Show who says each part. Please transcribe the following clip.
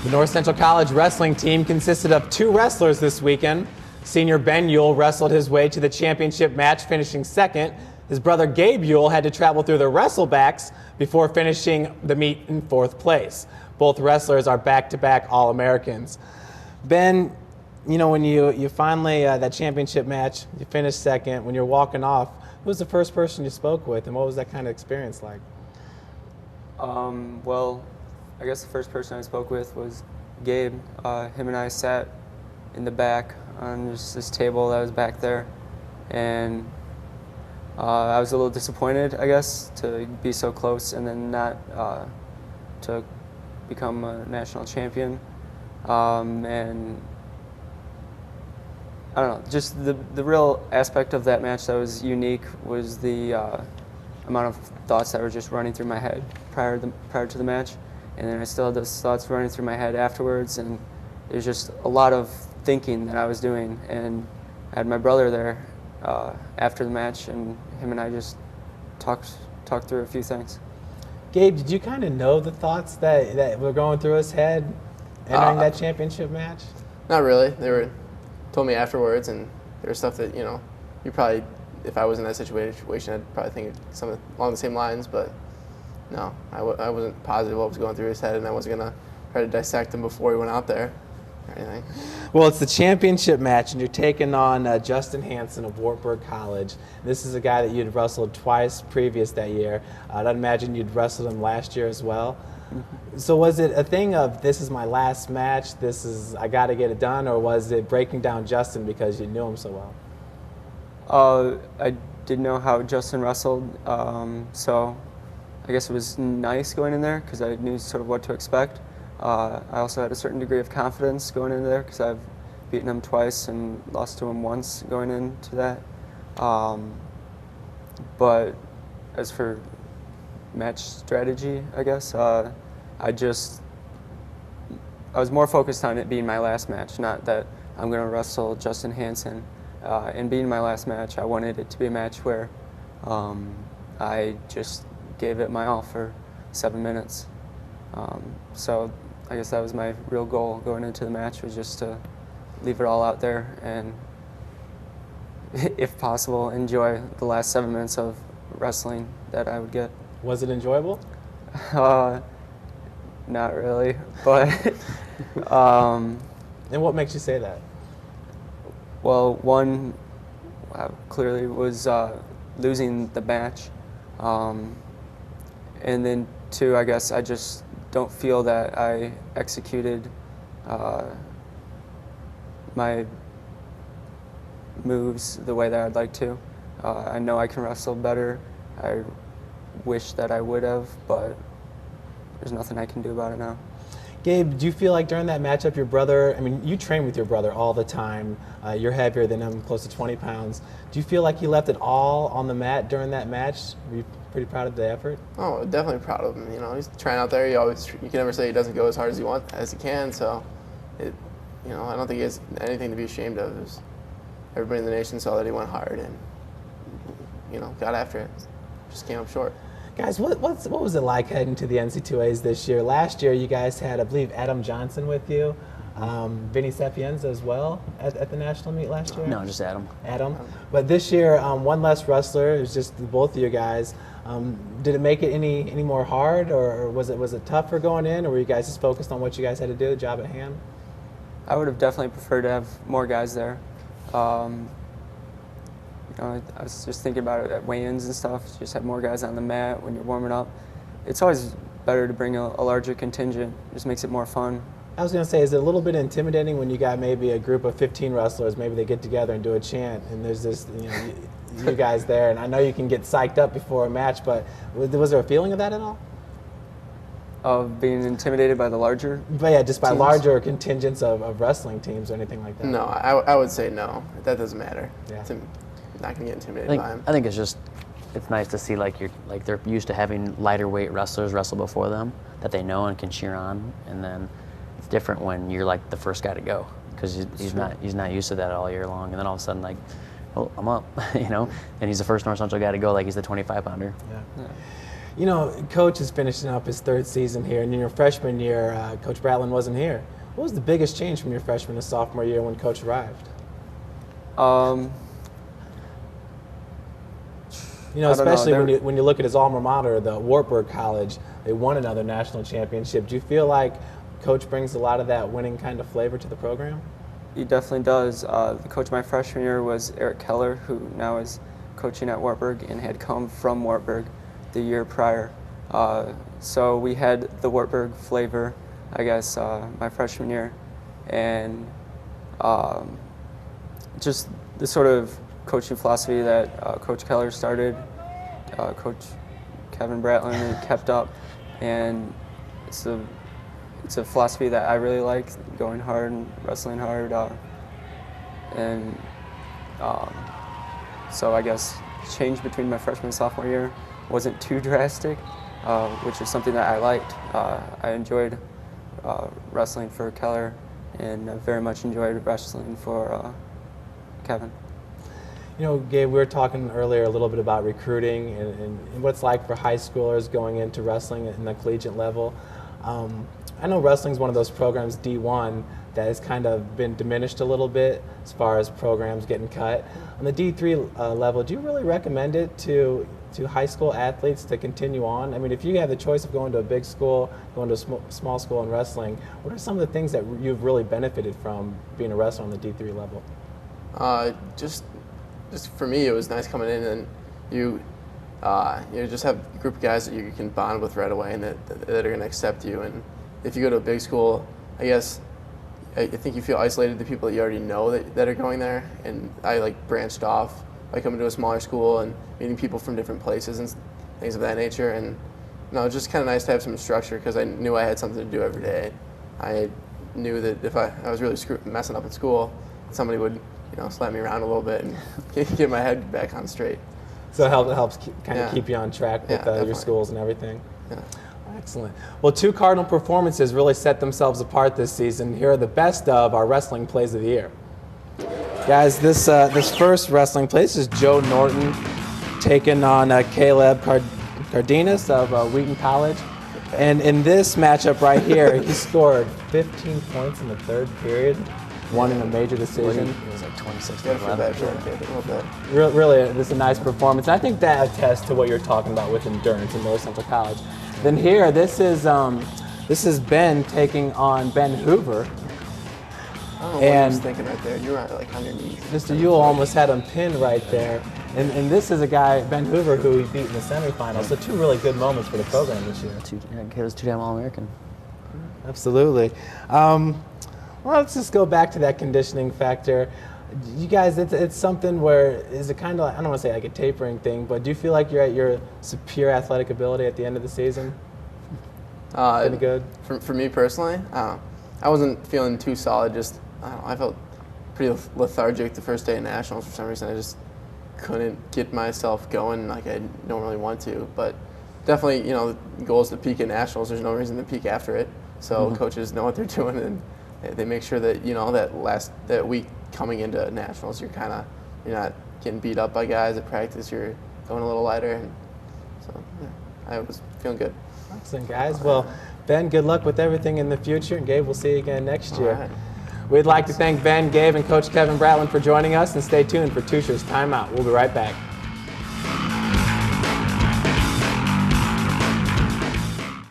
Speaker 1: The North Central College wrestling team consisted of 2 wrestlers this weekend. Senior Ben Youel wrestled his way to the championship match, finishing second. His brother Gabe Youel had to travel through the wrestlebacks before finishing the meet in 4th place. Both wrestlers are back-to-back All-Americans. Ben, you know, when you finally, that championship match, you finished second. When you're walking off, who was the first person you spoke with, and what was that kind of experience like?
Speaker 2: Well, I guess the first person I spoke with was Gabe. Him and I sat in the back on just this table that was back there, and I was a little disappointed, I guess, to be so close and then not to become a national champion. And I don't know, just the real aspect of that match that was unique was the amount of thoughts that were just running through my head prior to the match. And then I still had those thoughts running through my head afterwards, and there's just a lot of thinking that I was doing. And I had my brother there after the match, and him and I just talked through a few things.
Speaker 1: Gabe, did you kind of know the thoughts that were going through his head entering that championship match?
Speaker 3: Not really. They were told me afterwards, and there was stuff that, you know, you probably, if I was in that situation, I'd probably think something along the same lines, but no, I wasn't positive what was going through his head, and I wasn't going to try to dissect him before he went out there or anything.
Speaker 1: Well, it's the championship match, and you're taking on Justin Hansen of Wartburg College. This is a guy that you'd wrestled twice previous that year. I'd imagine you'd wrestled him last year as well. Mm-hmm. So was it a thing of, this is my last match, I got to get it done, or was it breaking down Justin because you knew him so well?
Speaker 2: I did know how Justin wrestled, so I guess it was nice going in there because I knew sort of what to expect. I also had a certain degree of confidence going in there because I've beaten him twice and lost to him once going into that. But as for match strategy, I guess, I was more focused on it being my last match, not that I'm going to wrestle Justin Hansen. And being my last match, I wanted it to be a match where I just gave it my all for 7 minutes. So I guess that was my real goal going into the match, was just to leave it all out there and, if possible, enjoy the last 7 minutes of wrestling that I would get.
Speaker 1: Was it enjoyable?
Speaker 2: Not really, but
Speaker 1: and what makes you say that?
Speaker 2: Well, one clearly was losing the match. And then 2, I guess I just don't feel that I executed my moves the way that I'd like to. I know I can wrestle better. I wish that I would have, but there's nothing I can do about it now.
Speaker 1: Gabe, do you feel like during that matchup your brother, I mean, you train with your brother all the time. You're heavier than him, close to 20 pounds. Do you feel like he left it all on the mat during that match? Were you pretty proud of the effort?
Speaker 3: Oh, definitely proud of him. You know, he's trying out there. You can never say he doesn't go as hard as he can. So, you know, I don't think he has anything to be ashamed of. Everybody in the nation saw that he went hard and, you know, got after it. Just came up short.
Speaker 1: Guys, what was it like heading to the NC2As this year? Last year, you guys had, I believe, Adam Johnson with you, Vinny Sapienza as well at the national meet last year?
Speaker 4: No, just Adam.
Speaker 1: Adam. But this year, one less wrestler. It was just both of you guys. Did it make it any more hard, or was it tougher going in, or were you guys just focused on what you guys had to do, the job at hand?
Speaker 2: I would have definitely preferred to have more guys there. I was just thinking about it at weigh-ins and stuff. Just have more guys on the mat when you're warming up. It's always better to bring a larger contingent. It just makes it more fun.
Speaker 1: I was going to say, is it a little bit intimidating when you got maybe a group of 15 wrestlers, maybe they get together and do a chant, and there's this, you guys there, and I know you can get psyched up before a match, but was there a feeling of that at all?
Speaker 2: Of being intimidated by the larger
Speaker 1: But yeah, just by
Speaker 2: teams?
Speaker 1: larger contingents of wrestling teams or anything like that.
Speaker 3: No, I would say no. That doesn't matter.
Speaker 1: Yeah.
Speaker 3: Not gonna get intimidated by him.
Speaker 4: I think it's nice to see they're used to having lighter weight wrestlers wrestle before them that they know and can cheer on, and then it's different when you're like the first guy to go because he's not used to that all year long, and then all of a sudden like, oh, I'm up, you know, and he's the first North Central guy to go like he's the 25-pounder.
Speaker 1: Yeah. You know, Coach is finishing up his 3rd season here, and in your freshman year, Coach Bratland wasn't here. What was the biggest change from your freshman to sophomore year when Coach arrived? You know, especially when you look at his alma mater, the Wartburg College, they won another national championship. Do you feel like Coach brings a lot of that winning kind of flavor to the program?
Speaker 2: He definitely does. The coach my freshman year was Eric Keller, who now is coaching at Wartburg and had come from Wartburg the year prior. So we had the Wartburg flavor, I guess, my freshman year, and just the sort of coaching philosophy that Coach Keller started, Coach Kevin Bratland kept up, and it's a philosophy that I really like, going hard and wrestling hard, so I guess change between my freshman and sophomore year wasn't too drastic, which is something that I liked. I enjoyed wrestling for Keller, and I very much enjoyed wrestling for Kevin.
Speaker 1: You know, Gabe, we were talking earlier a little bit about recruiting and what it's like for high schoolers going into wrestling in the collegiate level. I know wrestling is one of those programs, D1, that has kind of been diminished a little bit as far as programs getting cut. On the D3 level, do you really recommend it to high school athletes to continue on? I mean, if you have the choice of going to a big school, going to a small school in wrestling, what are some of the things that you've really benefited from being a wrestler on the D3 level?
Speaker 3: Just for me, it was nice coming in and you just have a group of guys that you can bond with right away and that are going to accept you. And if you go to a big school, I guess I think you feel isolated to people that you already know that are going there. And I branched off by coming to a smaller school and meeting people from different places and things of that nature. And it's just kind of nice to have some structure because I knew I had something to do every day. I knew that if I was really messing up at school, somebody would slap me around a little bit and get my head back on straight.
Speaker 1: So it helps kind of keep you on track with your schools and everything.
Speaker 3: Yeah.
Speaker 1: Excellent. Well, 2 Cardinal performances really set themselves apart this season. Here are the best of our wrestling plays of the year. Guys, this first wrestling play, this is Joe Norton taking on Caleb Cardenas of Wheaton College. And in this matchup right here, he scored 15 points in the 3rd period, won in a major decision.
Speaker 4: It was like 26-11.
Speaker 1: Really, this is a nice performance. I think that attests to what you're talking about with endurance in North Central College. Then here, this is Ben taking on Ben Hoover.
Speaker 3: I don't know what he was thinking right there. You were underneath.
Speaker 1: Mr. Youel almost had him pinned right there. And this is a guy, Ben Hoover, who he beat in the semifinals. So 2 really good moments for the program this year.
Speaker 4: He was 2-time All-American.
Speaker 1: Absolutely. Well, let's just go back to that conditioning factor. You guys, it's something where, is it kind of, I don't want to say like a tapering thing, but do you feel like you're at your superior athletic ability at the end of the season? Pretty good?
Speaker 3: For me personally, I wasn't feeling too solid. Just, I felt pretty lethargic the first day of nationals for some reason. I just couldn't get myself going like I normally want to. But definitely, the goal is to peak at nationals. There's no reason to peak after it. So coaches know what they're doing, and they make sure that that week coming into nationals, you're not getting beat up by guys at practice. You're going a little lighter, and so I was feeling good.
Speaker 1: Excellent, guys. Well, Ben, good luck with everything in the future, and Gabe, we'll see you again next year.
Speaker 3: All right.
Speaker 1: We'd like to thank Ben, Gabe, and Coach Kevin Bratland for joining us, and stay tuned for Tusher's Timeout. We'll be right back.